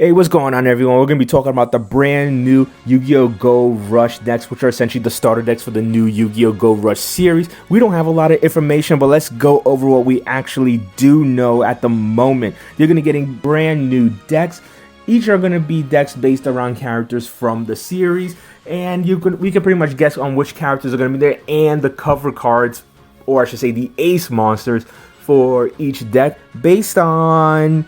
Hey, what's going on, everyone? We're going to be talking about the brand new Yu-Gi-Oh! Go Rush decks, which are essentially the starter decks for the new Yu-Gi-Oh! Go Rush series. We don't have a lot of information, but let's go over what we actually do know at the moment. You're going to be getting brand new decks. Each are going to be decks based around characters from the series, and we can pretty much guess on which characters are going to be there and the cover cards, or I should say the ace monsters for each deck based on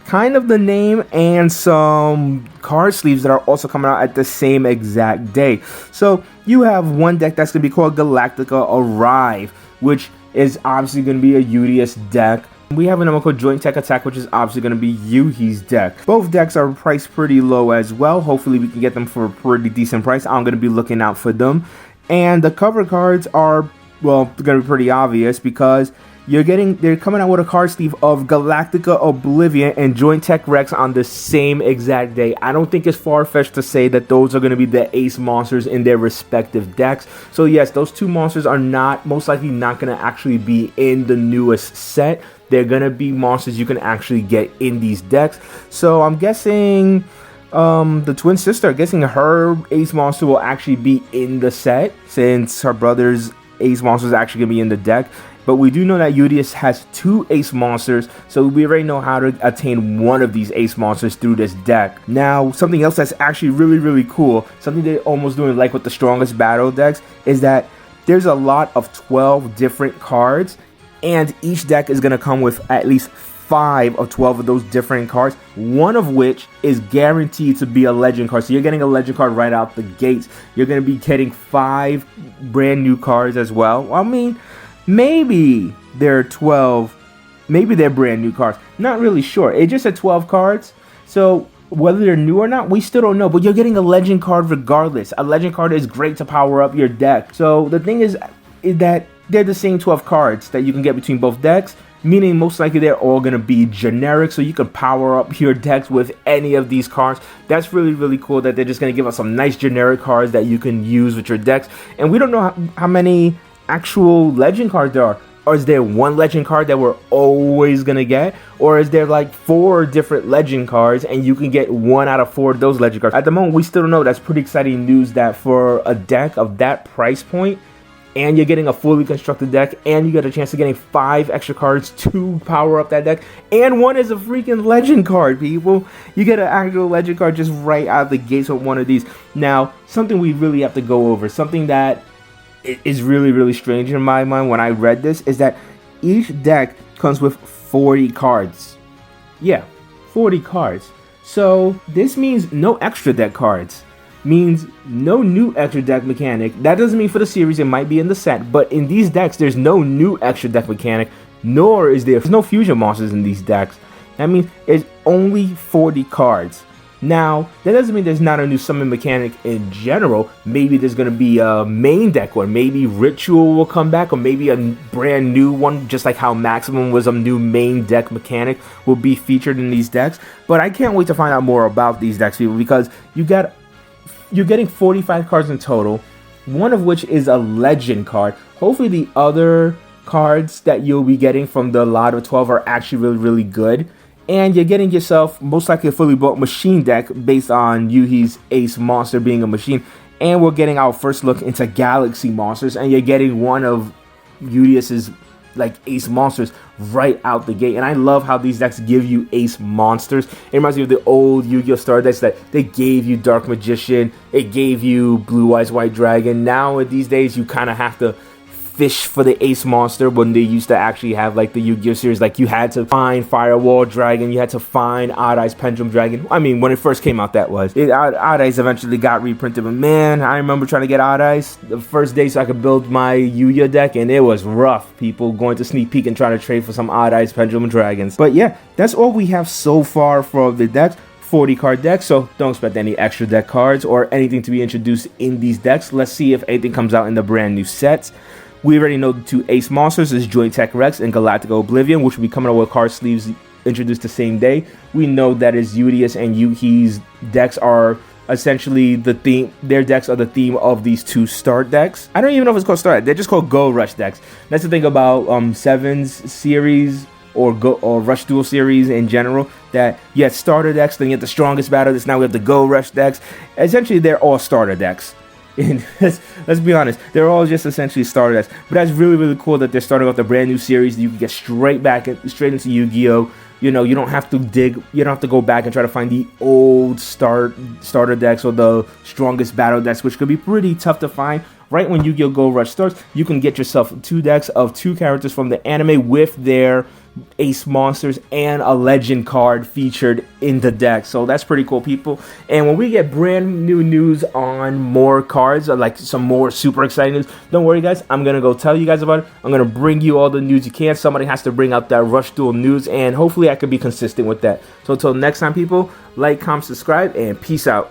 kind of the name and some card sleeves that are also coming out at the same exact day. So you have one deck that's going to be called Galactica Arrive, which is obviously going to be a Udius deck. We have another called Joint Tech Attack, which is obviously going to be Yuhi's deck. Both decks are priced pretty low as well. Hopefully we can get them for a pretty decent price. I'm going to be looking out for them. And the cover cards are, well, going to be pretty obvious because they're coming out with a card sleeve of Galactica Oblivion and Joint Tech Rex on the same exact day. I don't think it's far-fetched to say that those are going to be the ace monsters in their respective decks. So yes, those two monsters are most likely not going to actually be in the newest set. They're going to be monsters you can actually get in these decks. So I'm guessing the twin sister, I'm guessing her ace monster will actually be in the set since her brother's ace monster is actually going to be in the deck. But we do know that Udius has two ace monsters, so we already know how to attain one of these ace monsters through this deck. Now, something else that's actually really cool, something they're almost doing like with the strongest battle decks, is that there's a lot of 12 different cards, and each deck is going to come with at least 5 of 12 of those different cards, one of which is guaranteed to be a legend card. So you're getting a legend card right out the gates. You're going to be getting 5 brand new cards as well. I mean, maybe they're 12, maybe they're brand new cards. Not really sure. It just said 12 cards. So whether they're new or not, we still don't know. But you're getting a legend card regardless. A legend card is great to power up your deck. So the thing is that they're the same 12 cards that you can get between both decks, meaning most likely they're all going to be generic, so you can power up your decks with any of these cards. That's really cool that they're just going to give us some nice generic cards that you can use with your decks. And we don't know how many actual legend cards there are. Or is there one legend card that we're always gonna get? Or is there like 4 different legend cards and you can get 1 out of 4 of those legend cards? At the moment, we still don't know. That's pretty exciting news that for a deck of that price point, and you're getting a fully constructed deck, and you get a chance of getting 5 extra cards to power up that deck, and 1 is a freaking legend card, people. You get an actual legend card just right out of the gates with one of these. Now, something we really have to go over, something that is really strange in my mind when I read this, is that each deck comes with 40 cards. Yeah, 40 cards. So this means no extra deck cards. Means no new extra deck mechanic. That doesn't mean for the series, it might be in the set, but in these decks there's no new extra deck mechanic, nor is there's no fusion monsters in these decks. That means it's only 40 cards. Now, that doesn't mean there's not a new summon mechanic in general. Maybe there's going to be a main deck one. Maybe Ritual will come back, or maybe a brand new one, just like how Maximum was a new main deck mechanic, will be featured in these decks. But I can't wait to find out more about these decks, people, because you're getting 45 cards in total, one of which is a legend card. Hopefully the other cards that you'll be getting from the lot of 12 are actually really good. And you're getting yourself most likely a fully built machine deck based on Yuhi's ace monster being a machine. And we're getting our first look into galaxy monsters, and you're getting one of Udius's like ace monsters right out the gate. And I love how these decks give you ace monsters. It reminds me of the old Yu-Gi-Oh! Star decks that they gave you Dark Magician, it gave you Blue Eyes White Dragon. Now these days you kind of have to fish for the ace monster when they used to actually have like the Yu-Gi-Oh! Series. Like you had to find Firewall Dragon, you had to find Odd Eyes Pendulum Dragon. I mean, when it first came out, that was it. Odd Eyes eventually got reprinted, but man, I remember trying to get Odd Eyes the first day so I could build my Yu-Gi-Oh! Deck, and it was rough. People going to Sneak Peek and trying to trade for some Odd Eyes Pendulum Dragons. But yeah, that's all we have so far for the decks. 40 card deck, so don't expect any extra deck cards or anything to be introduced in these decks. Let's see if anything comes out in the brand new sets. We already know the 2 ace monsters is Joint Tech Rex and Galactica Oblivion, which will be coming out with card sleeves introduced the same day. We know that is Udius and Yuhi's decks are essentially the theme. Their decks are the theme of these 2 start decks. I don't even know if it's called start. They're just called Go Rush decks. That's the thing about Seven's series or Rush Duel series in general, that you had starter decks, then you had the strongest battle decks, now we have the Go Rush decks. Essentially, they're all starter decks. And let's be honest, they're all just essentially starter decks. But that's really, really cool that they're starting off the brand new series. You can get straight into Yu-Gi-Oh! You know, you don't have to go back and try to find the old starter decks or the strongest battle decks, which could be pretty tough to find. Right when Yu-Gi-Oh! Go Rush starts, you can get yourself 2 decks of 2 characters from the anime with their ace monsters and a legend card featured in the deck. So that's pretty cool, people. And when we get brand new news on more cards, or like some more super exciting news, don't worry guys, I'm gonna go tell you guys about it. I'm gonna bring you all the news you can. Somebody has to bring out that Rush Duel news, and hopefully I can be consistent with that. So until next time, people, like, comment, subscribe, and peace out.